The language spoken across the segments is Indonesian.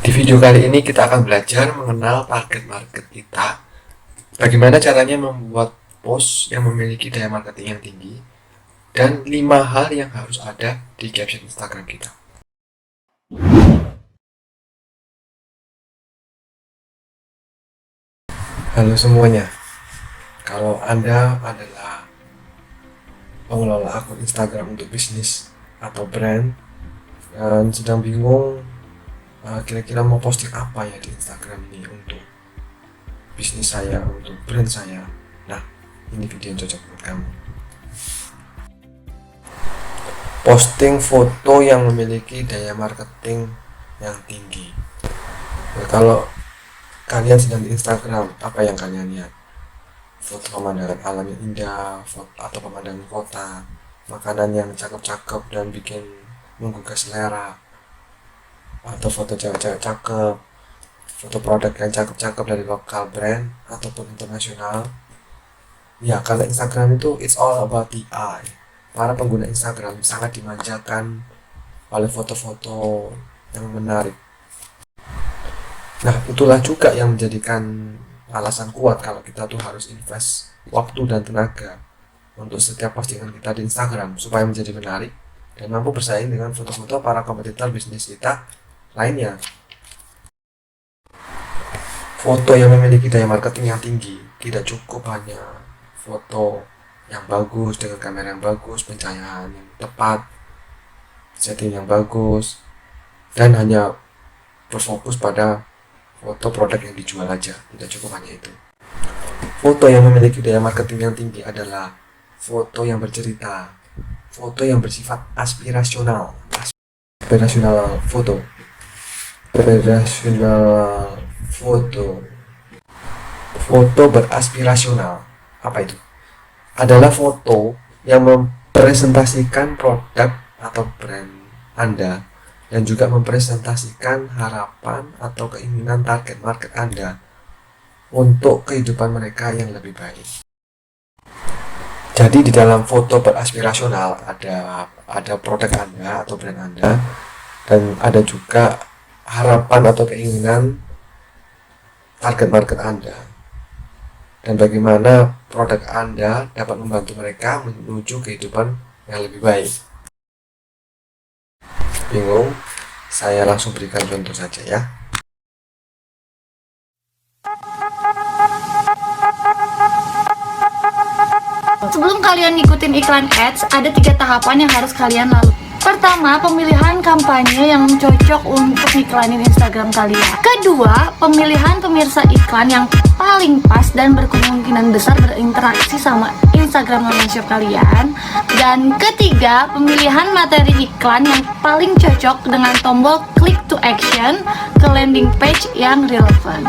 Di video kali ini kita akan belajar mengenal target market kita, bagaimana caranya membuat post yang memiliki daya marketing yang tinggi, dan 5 hal yang harus ada di caption Instagram kita. Halo semuanya, kalau Anda adalah pengelola akun Instagram untuk bisnis atau brand dan sedang bingung kira-kira mau posting apa ya di Instagram ini untuk bisnis saya, untuk brand saya, nah ini video yang cocok buat kamu. Posting foto yang memiliki daya marketing yang tinggi. Nah, kalau kalian sedang di Instagram, apa yang kalian lihat? Foto pemandangan alam yang indah, foto atau pemandangan kota, makanan yang cakep-cakep dan bikin menggugah selera, atau foto cewek-cewek cakep, foto produk yang cakep-cakep dari lokal brand ataupun internasional. Ya, karena Instagram itu it's all about the eye. Para pengguna Instagram sangat dimanjakan oleh foto-foto yang menarik. Nah, itulah juga yang menjadikan alasan kuat kalau kita tuh harus invest waktu dan tenaga untuk setiap postingan kita di Instagram supaya menjadi menarik dan mampu bersaing dengan foto-foto para kompetitor bisnis kita lainnya. Foto yang memiliki daya marketing yang tinggi tidak cukup hanya foto yang bagus dengan kamera yang bagus, pencahayaan yang tepat, setting yang bagus, dan hanya berfokus pada foto produk yang dijual aja. Tidak cukup hanya itu. Foto yang memiliki daya marketing yang tinggi adalah foto yang bercerita, foto yang bersifat aspirasional, aspirasional foto, foto beraspirasional. Apa itu? Adalah foto yang mempresentasikan produk atau brand Anda dan juga mempresentasikan harapan atau keinginan target market Anda untuk kehidupan mereka yang lebih baik. Jadi di dalam foto beraspirasional ada produk Anda atau brand Anda, dan ada juga harapan atau keinginan target market Anda, dan bagaimana produk Anda dapat membantu mereka menuju kehidupan yang lebih baik. Bingung? Saya langsung berikan contoh saja ya. Sebelum kalian ngikutin iklan ads, ada 3 tahapan yang harus kalian lalui. Pertama, pemilihan kampanye yang cocok untuk iklanin Instagram kalian. Kedua, pemilihan pemirsa iklan yang paling pas dan berkemungkinan besar berinteraksi sama Instagram membership kalian. Dan ketiga, pemilihan materi iklan yang paling cocok dengan tombol click to action ke landing page yang relevan.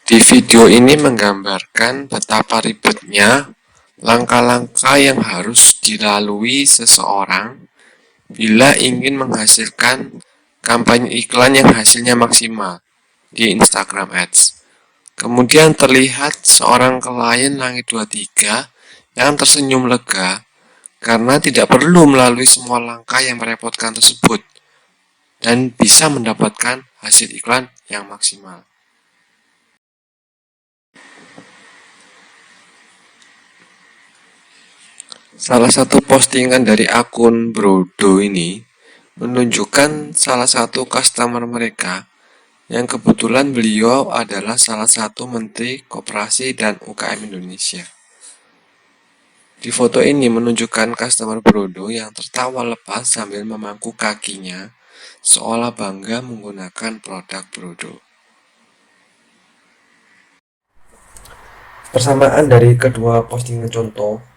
Di video ini menggambarkan betapa ribetnya langkah-langkah yang harus dilalui seseorang bila ingin menghasilkan kampanye iklan yang hasilnya maksimal di Instagram Ads. Kemudian terlihat seorang klien Langit 23 yang tersenyum lega karena tidak perlu melalui semua langkah yang merepotkan tersebut dan bisa mendapatkan hasil iklan yang maksimal. Salah satu postingan dari akun Brodo ini menunjukkan salah satu customer mereka yang kebetulan beliau adalah salah satu Menteri Koperasi dan UKM Indonesia. Di foto ini menunjukkan customer Brodo yang tertawa lepas sambil memangku kakinya seolah bangga menggunakan produk Brodo. Persamaan dari kedua postingan contoh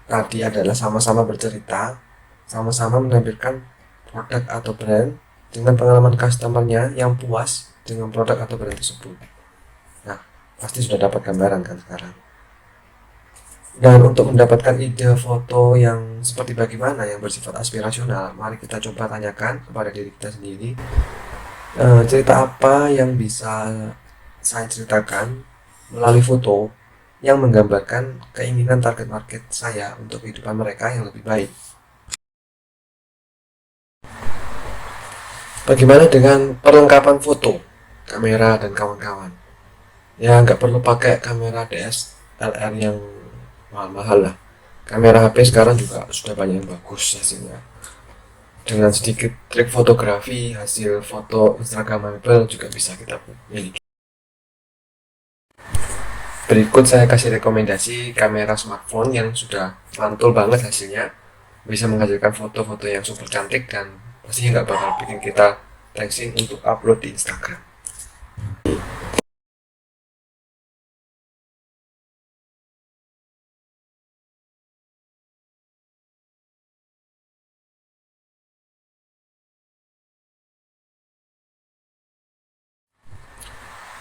tadi adalah sama-sama bercerita, sama-sama menampilkan produk atau brand dengan pengalaman customernya yang puas dengan produk atau brand tersebut. Nah, pasti sudah dapat gambaran kan sekarang. Dan untuk mendapatkan ide foto yang seperti bagaimana yang bersifat aspirasional, mari kita coba tanyakan kepada diri kita sendiri, cerita apa yang bisa saya ceritakan melalui foto yang menggambarkan keinginan target market saya untuk kehidupan mereka yang lebih baik. Bagaimana dengan perlengkapan foto, kamera dan kawan-kawan? Ya, nggak perlu pakai kamera DSLR yang mahal-mahal lah. Kamera HP sekarang juga sudah banyak yang bagus hasilnya. Dengan sedikit trik fotografi, hasil foto Instagramable juga bisa kita miliki. Berikut saya kasih rekomendasi kamera smartphone yang sudah mantul banget hasilnya, bisa menghasilkan foto-foto yang super cantik dan pastinya nggak bakal bikin kita tensin untuk upload di Instagram.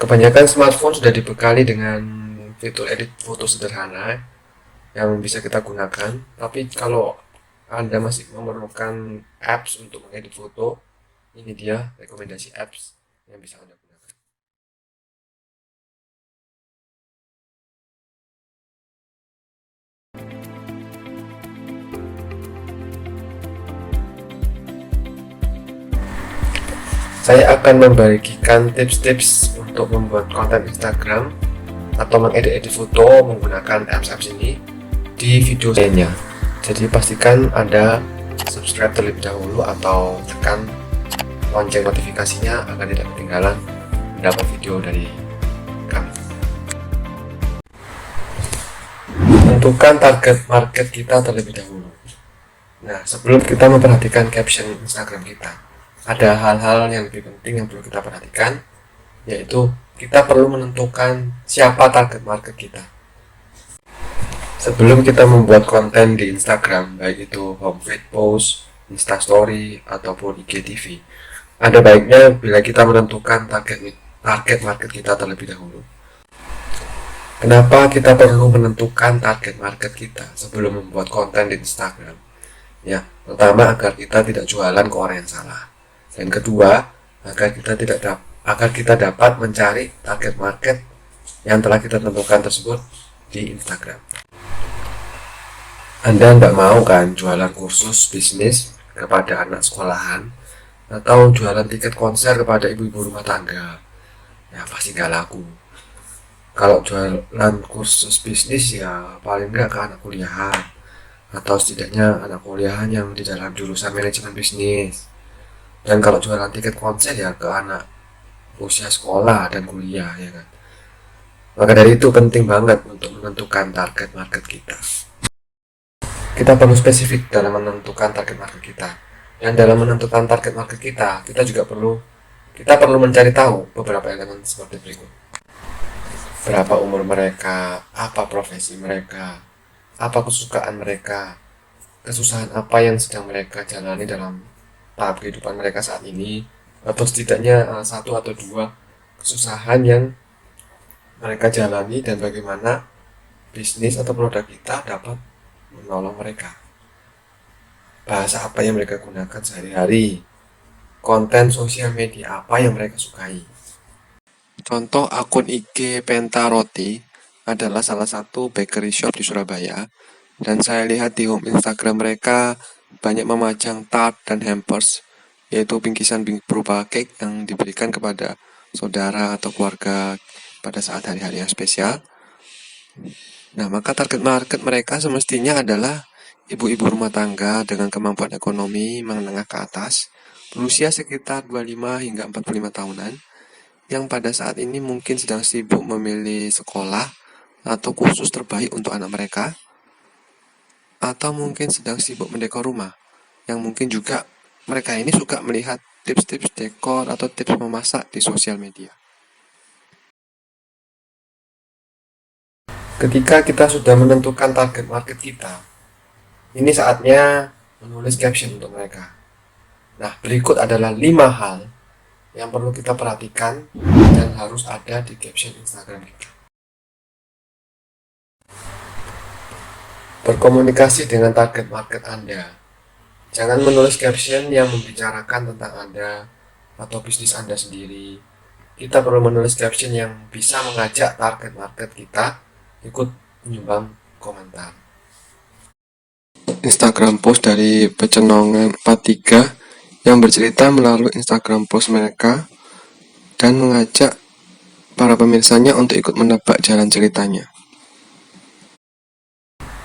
Kebanyakan smartphone sudah dibekali dengan fitur edit foto sederhana yang bisa kita gunakan. Tapi kalau Anda masih memerlukan apps untuk mengedit foto, ini dia rekomendasi apps yang bisa Anda gunakan. Saya akan membagikan tips-tips untuk membuat konten Instagram atau mengedit foto menggunakan apps ini di video lainnya. Jadi pastikan Anda subscribe terlebih dahulu atau tekan lonceng notifikasinya agar tidak ketinggalan mendapat video dari kami. Tentukan target market kita terlebih dahulu. Nah, sebelum kita memperhatikan caption Instagram kita, ada hal-hal yang lebih penting yang perlu kita perhatikan, yaitu kita perlu menentukan siapa target market kita. Sebelum kita membuat konten di Instagram, baik itu home feed post, Instastory, ataupun IGTV, ada baiknya bila kita menentukan target market kita terlebih dahulu. Kenapa kita perlu menentukan target market kita sebelum membuat konten di Instagram? Ya, pertama agar kita tidak jualan ke orang yang salah. Dan kedua, agar kita dapat mencari target market yang telah kita tentukan tersebut di Instagram. Anda nggak mau kan jualan kursus bisnis kepada anak sekolahan atau jualan tiket konser kepada ibu-ibu rumah tangga? Ya pasti nggak laku. Kalau jualan kursus bisnis ya paling nggak ke anak kuliahan atau setidaknya anak kuliahan yang di dalam jurusan manajemen bisnis. Dan kalau jualan tiket konser ya ke anak usia sekolah dan kuliah, ya kan. Maka dari itu penting banget untuk menentukan target market kita. Kita perlu spesifik dalam menentukan target market kita. Dan dalam menentukan target market kita juga perlu mencari tahu beberapa elemen seperti berikut. Berapa umur mereka, apa profesi mereka, apa kesukaan mereka, kesusahan apa yang sedang mereka jalani dalam tahap kehidupan mereka saat ini, atau setidaknya satu atau dua kesusahan yang mereka jalani dan bagaimana bisnis atau produk kita dapat menolong mereka. Bahasa apa yang mereka gunakan sehari-hari, konten sosial media apa yang mereka sukai. Contoh akun IG Penta Roti adalah salah satu bakery shop di Surabaya, dan saya lihat di home Instagram mereka banyak memajang tart dan hampers, yaitu bingkisan berupa cake yang diberikan kepada saudara atau keluarga pada saat hari-hari yang spesial. Nah, maka target market mereka semestinya adalah ibu-ibu rumah tangga dengan kemampuan ekonomi menengah ke atas, berusia sekitar 25 hingga 45 tahunan, yang pada saat ini mungkin sedang sibuk memilih sekolah atau kursus terbaik untuk anak mereka, atau mungkin sedang sibuk mendekor rumah, yang mungkin juga mereka ini suka melihat tips-tips dekor atau tips memasak di sosial media. Ketika kita sudah menentukan target market kita, ini saatnya menulis caption untuk mereka. Nah, berikut adalah 5 hal yang perlu kita perhatikan dan harus ada di caption Instagram kita. Berkomunikasi dengan target market Anda. Jangan menulis caption yang membicarakan tentang Anda atau bisnis Anda sendiri. Kita perlu menulis caption yang bisa mengajak target market kita ikut menyumbang komentar. Instagram post dari Pecenongan 43 yang bercerita melalui Instagram post mereka dan mengajak para pemirsanya untuk ikut menebak jalan ceritanya.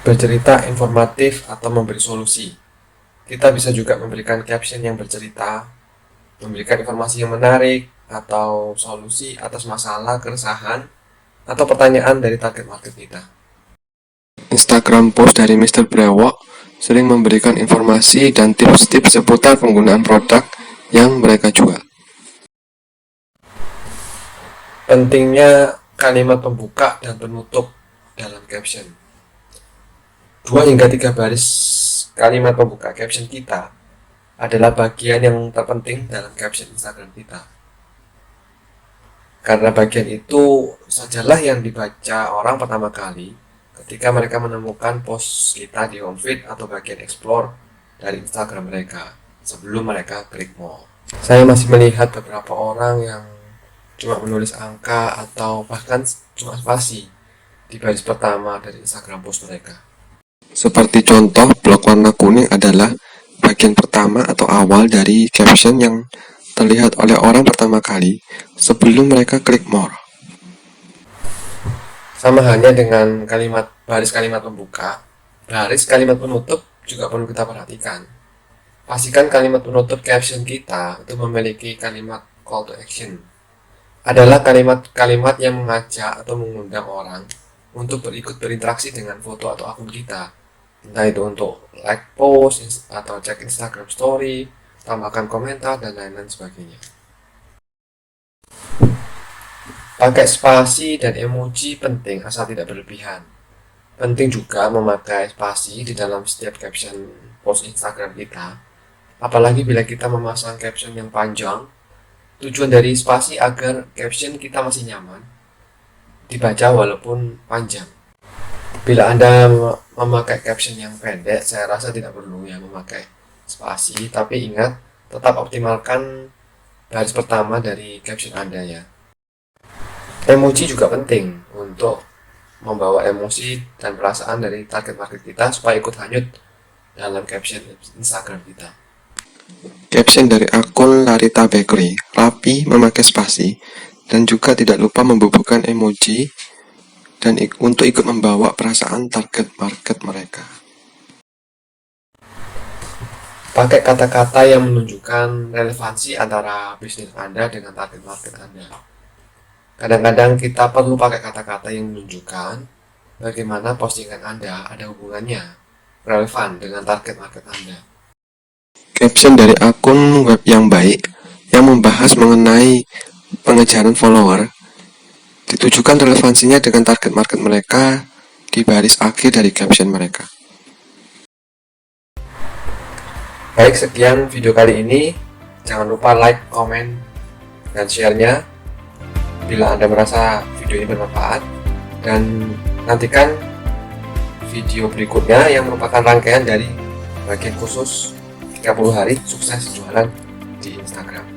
Bercerita informatif atau memberi solusi. Kita bisa juga memberikan caption yang bercerita, memberikan informasi yang menarik, atau solusi atas masalah, keresahan, atau pertanyaan dari target market kita. Instagram post dari Mr. Brewok sering memberikan informasi dan tips-tips seputar penggunaan produk yang mereka jual. Pentingnya kalimat pembuka dan penutup dalam caption. 2 hingga 3 baris kalimat pembuka caption kita adalah bagian yang terpenting dalam caption Instagram kita. Karena bagian itu sajalah yang dibaca orang pertama kali ketika mereka menemukan post kita di home feed atau bagian explore dari Instagram mereka sebelum mereka klik more. Saya masih melihat beberapa orang yang cuma menulis angka atau bahkan cuma spasi di baris pertama dari Instagram post mereka. Seperti contoh, blok warna kuning adalah bagian pertama atau awal dari caption yang terlihat oleh orang pertama kali sebelum mereka klik more. Sama halnya dengan baris kalimat pembuka, baris kalimat penutup juga perlu kita perhatikan. Pastikan kalimat penutup caption kita itu memiliki kalimat call to action. Adalah kalimat-kalimat yang mengajak atau mengundang orang untuk berinteraksi dengan foto atau akun kita. Entah itu untuk like post atau cek Instagram story, tambahkan komentar, dan lain-lain sebagainya. Pakai spasi dan emoji penting asal tidak berlebihan. Penting juga memakai spasi di dalam setiap caption post Instagram kita. Apalagi bila kita memasang caption yang panjang. Tujuan dari spasi agar caption kita masih nyaman dibaca walaupun panjang. Bila Anda memakai caption yang pendek, saya rasa tidak perlu ya memakai spasi, tapi ingat tetap optimalkan baris pertama dari caption Anda ya. Emoji juga penting untuk membawa emosi dan perasaan dari target market kita supaya ikut hanyut dalam caption Instagram kita. Caption dari akun Larita Bakery, rapi, memakai spasi, dan juga tidak lupa membubuhkan emoji dan untuk ikut membawa perasaan target market mereka. Pakai kata-kata yang menunjukkan relevansi antara bisnis Anda dengan target market Anda. Kadang-kadang kita perlu pakai kata-kata yang menunjukkan bagaimana postingan Anda ada hubungannya relevan dengan target market Anda. Caption dari akun web yang baik yang membahas mengenai pengejaran follower ditujukan relevansinya dengan target market mereka di baris akhir dari caption mereka. Baik, sekian video kali ini. Jangan lupa like, komen, dan share-nya bila Anda merasa video ini bermanfaat, dan nantikan video berikutnya yang merupakan rangkaian dari bagian khusus 30 hari sukses jualan di Instagram.